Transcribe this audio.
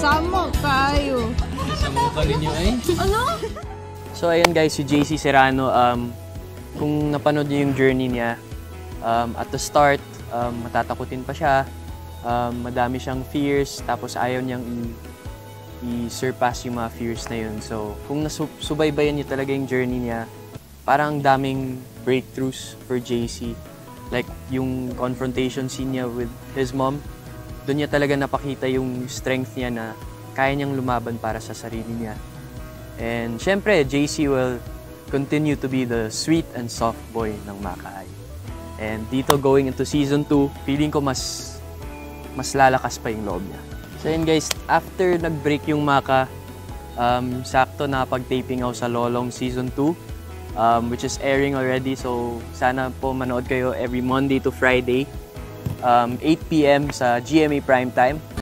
Sama kayo. Sama ka rin yun eh. Ano? So ayun guys, si JC Serrano, kung napanood niyo yung journey niya, at the start, matatakutin pa siya, madami siyang fears, tapos ayaw niyang i-surpass yung mga fears na yun. So kung nasubaybayan niyo talaga yung journey niya, parang daming breakthroughs for JC. Like yung confrontation scene niya with his mom, doon niya talaga napakita yung strength niya na kaya niyang lumaban para sa sarili niya. And syempre, JC will continue to be the sweet and soft boy ng Maka High. And dito going into season 2, feeling ko mas lalakas pa yung loob niya. So yun guys, after nag-break yung Maka, sakto nakapag-taping ako sa Lolong season 2, which is airing already. So sana po manood kayo every Monday to Friday, 8 PM sa GMA Primetime.